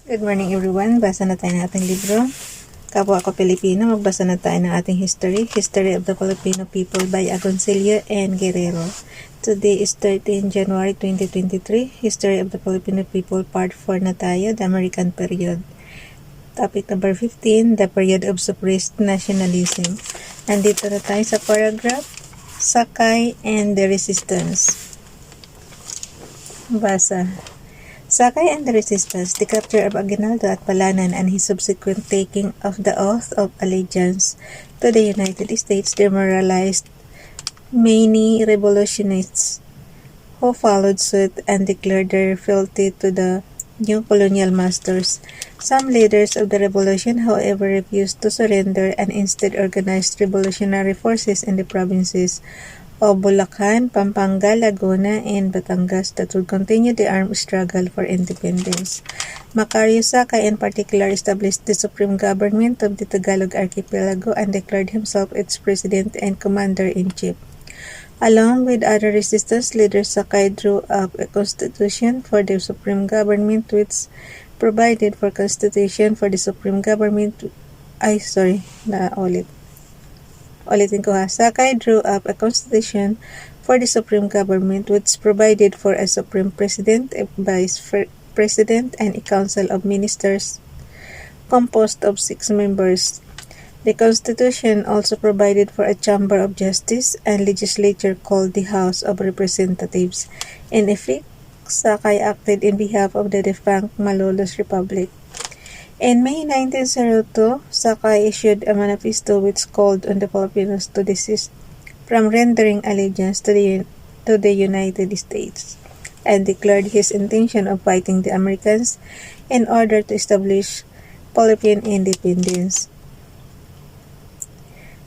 Good morning everyone. Basa na tayo ng ating libro. Kapwa ako Filipino, magbasa na tayo ng ating history. History of the Filipino People by Agoncillo and Guerrero. Today is 13 January 2023. History of the Filipino People Part 4 na tayo, the American Period. Topic number 15, the period of suppressed nationalism. Nandito na tayo sa paragraph, Sakay and the Resistance. Basa. Sakay and the Resistance, the capture of Aguinaldo at Palanan and his subsequent taking of the oath of allegiance to the United States demoralized many revolutionists who followed suit and declared their fealty to the new colonial masters. Some leaders of the revolution, however, refused to surrender and instead organized revolutionary forces in the provinces of Bulacan, Pampanga, Laguna, and Batangas that would continue the armed struggle for independence. Macario Sakay in particular established the supreme government of the Tagalog archipelago and declared himself its president and commander-in-chief. Along with other resistance leaders, Sakay drew up a constitution for the supreme government which provided for constitution for the supreme government. Sakay drew up a constitution for the supreme government which provided for a supreme president, a vice president, and a council of ministers composed of 6 members. The constitution also provided for a chamber of justice and legislature called the House of Representatives. In effect, Sakay acted in behalf of the defunct Malolos Republic. In May 1902, Sakay issued a manifesto which called on the Filipinos to desist from rendering allegiance to the United States and declared his intention of fighting the Americans in order to establish Philippine independence.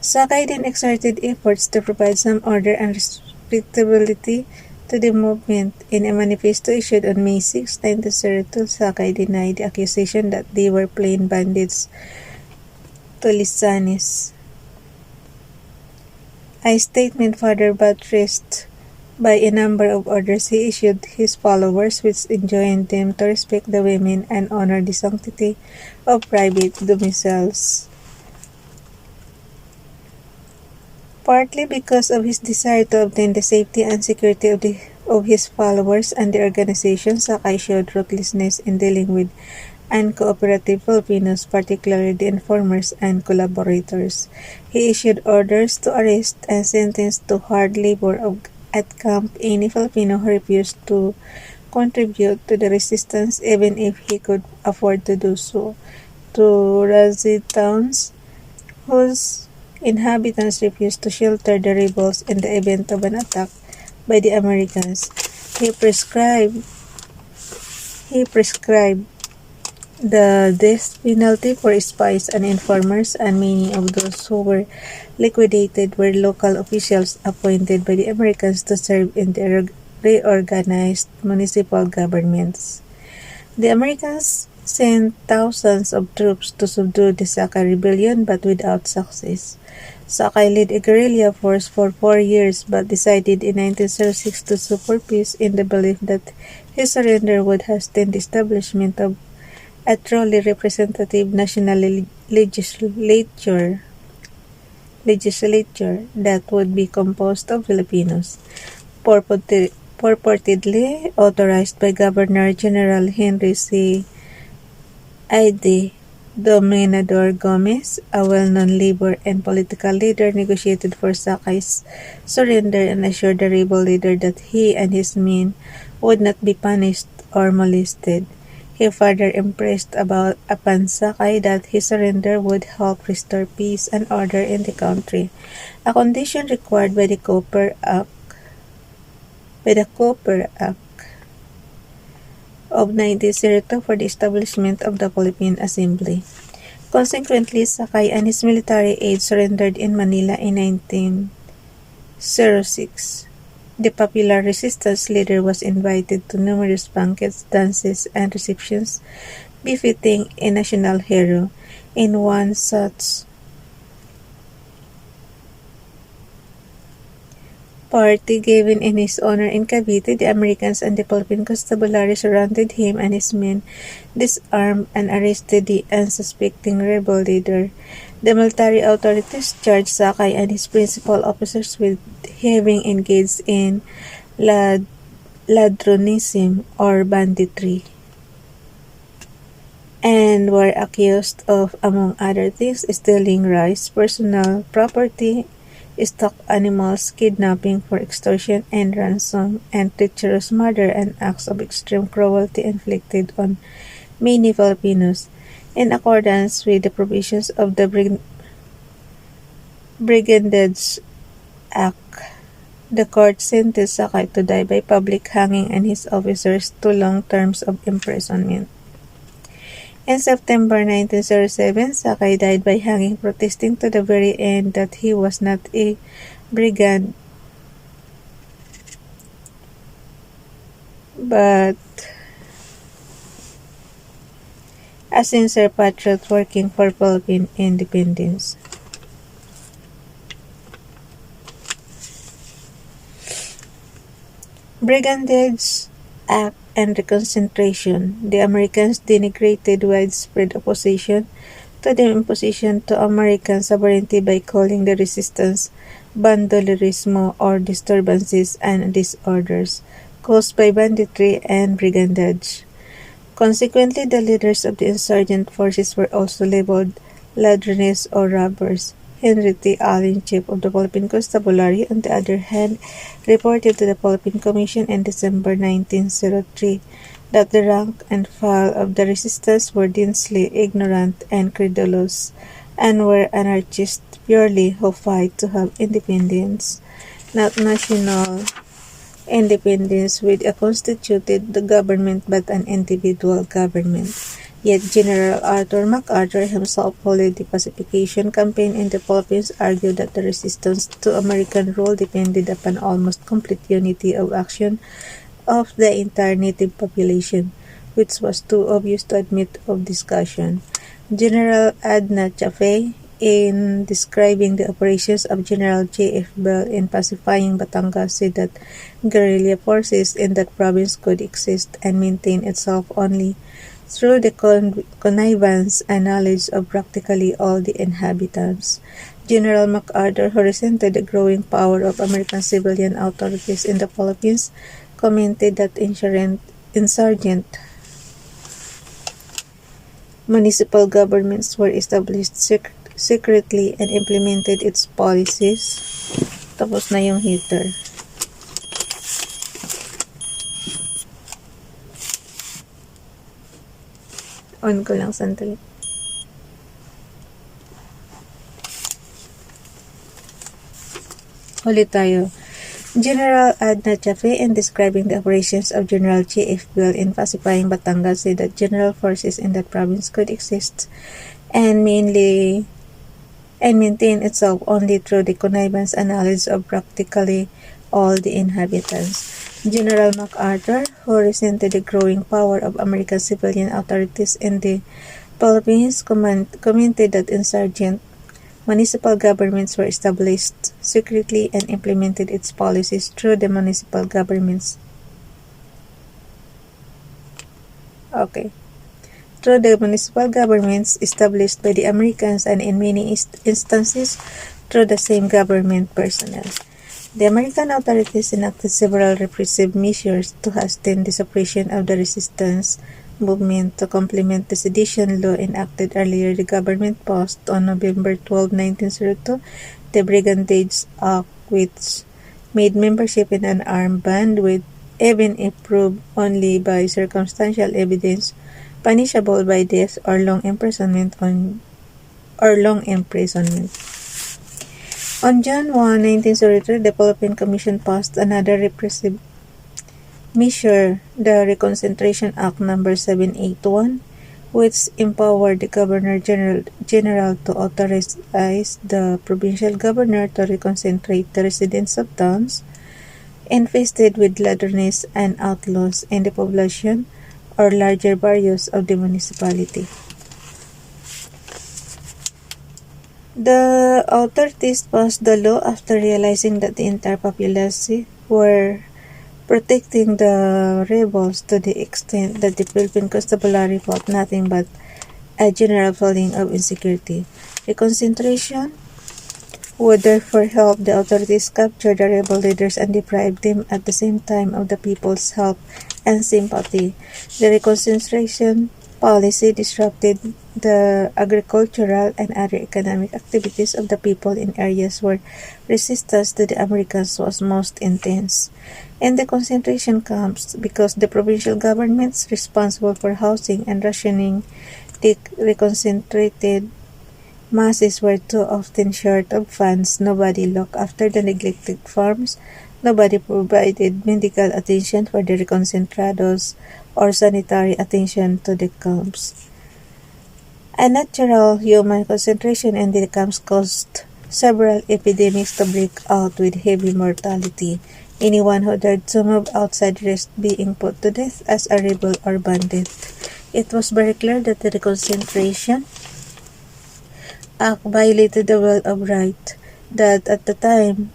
Sakay then exerted efforts to provide some order and respectability to the movement. In a manifesto issued on May 6, 1902, Sakay denied the accusation that they were plain bandits tulisanes. A statement further buttressed by a number of orders he issued his followers which enjoined them to respect the women and honor the sanctity of private domiciles. Partly because of his desire to obtain the safety and security of his followers and the organization, Sakay showed ruthlessness in dealing with uncooperative Filipinos, particularly the informers and collaborators. He issued orders to arrest and sentence to hard labor at camp any Filipino who refused to contribute to the resistance even if he could afford to do so. To razzy towns whose inhabitants refused to shelter the rebels in the event of an attack by the Americans. He prescribed the death penalty for spies and informers, and many of those who were liquidated were local officials appointed by the Americans to serve in the reorganized municipal governments. The Americans sent thousands of troops to subdue the Sakay rebellion but without success. Sakay led a guerrilla force for 4 years but decided in 1906 to sue for peace in the belief that his surrender would hasten the establishment of a truly representative national legislature that would be composed of Filipinos, purportedly authorized by Governor General Henry C. I.D. Dominador Gomez, a well-known labor and political leader, negotiated for Sakay's surrender and assured the rebel leader that he and his men would not be punished or molested. He further impressed upon Sakay that his surrender would help restore peace and order in the country, a condition required by the Cooper Act of 1902 for the establishment of the Philippine Assembly. Consequently, Sakay and his military aide surrendered in Manila in 1906. The popular resistance leader was invited to numerous banquets, dances, and receptions befitting a national hero. In one such party given in his honor in Cavite, the Americans and the Philippine Constabulary surrounded him and his men, disarmed and arrested the unsuspecting rebel leader. The military authorities charged Sakay and his principal officers with having engaged in ladronism or banditry, and were accused of, among other things, stealing rice, personal property, stock animals, kidnapping for extortion and ransom, and treacherous murder and acts of extreme cruelty inflicted on many Filipinos. In accordance with the provisions of the Brigandage Act, the court sentenced Sakay to die by public hanging and his officers to long terms of imprisonment. In September 1907, Sakay died by hanging, protesting to the very end that he was not a brigand, but a sincere patriot working for Philippine independence. Brigandage Act and Reconcentration. The Americans denigrated widespread opposition to the imposition to American sovereignty by calling the resistance bandolerismo or disturbances and disorders caused by banditry and brigandage. Consequently, the leaders of the insurgent forces were also labeled ladrones or robbers. Henry T. Allen, chief of the Philippine Constabulary, on the other hand, reported to the Philippine Commission in December 1903 that the rank and file of the resistance were densely ignorant and credulous, and were anarchists purely who fight to have independence, not national independence with a constituted government but an individual government. Yet General Arthur MacArthur himself, who led the pacification campaign in the Philippines, argued that the resistance to American rule depended upon almost complete unity of action of the entire native population, which was too obvious to admit of discussion. General Adna Chaffee, in describing the operations of General J.F. Bell in pacifying Batangas, said that guerrilla forces in that province could exist and maintain itself only through the connivance and knowledge of practically all the inhabitants. General MacArthur, who resented the growing power of American civilian authorities in the Philippines, commented that insurgent municipal governments were established secretly and implemented its policies. Tapos na yung heater. On ko lang sandali. Ulit tayo. General Adna Chaffee, in describing the operations of General J.F. Bell in pacifying Batangas, said that general forces in that province could exist and maintain itself only through the connivance and knowledge of practically all the inhabitants. General MacArthur, who resented the growing power of American civilian authorities in the Philippines, commented that insurgent municipal governments were established secretly and implemented its policies through the municipal governments. Through the municipal governments established by the Americans, and in many instances through the same government personnel. The American authorities enacted several repressive measures to hasten the suppression of the resistance movement. To complement the sedition law enacted earlier, the government passed on November 12, 1902, the Brigandage Act, which made membership in an armed band, with even if proved only by circumstantial evidence, punishable by death or long imprisonment. On June 1, 1903, the Philippine Commission passed another repressive measure, the Reconcentration Act No. 781, which empowered the Governor-General to authorize the provincial governor to reconcentrate the residents of towns infested with ladrones and outlaws in the population or larger barrios of the municipality. The authorities passed the law after realizing that the entire populace were protecting the rebels to the extent that the Philippine Constabulary felt nothing but a general feeling of insecurity. Reconcentration would therefore help the authorities capture the rebel leaders and deprive them at the same time of the people's help and sympathy. The reconcentration policy disrupted the agricultural and other economic activities of the people in areas where resistance to the Americans was most intense. And the concentration camps because the provincial governments responsible for housing and rationing the reconcentrated masses were too often short of funds. Nobody looked after the neglected farms. Nobody provided medical attention for the reconcentrados or sanitary attention to the camps. Unnatural human concentration in the camps caused several epidemics to break out with heavy mortality. Anyone who dared to move outside risked being put to death as a rebel or bandit. It was very clear that the Reconcentration Act violated the will of right that at the time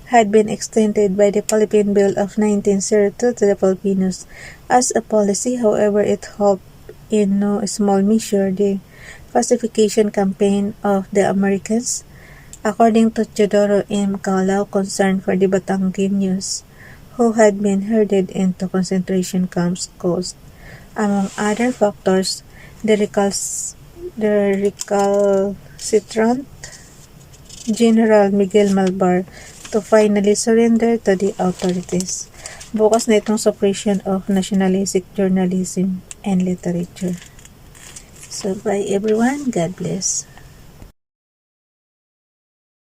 had been extended by the Philippine Bill of 1902 to the Filipinos. As a policy, however, it helped in no small measure the pacification campaign of the Americans. According to Teodoro M. Calao, concerned for the Batangueños who had been herded into concentration camps caused, among other factors, the recalcitrant General Miguel Malvar to finally surrender to the authorities. Bukas na itong suppression of nationalistic journalism and literature. So, bye everyone. God bless.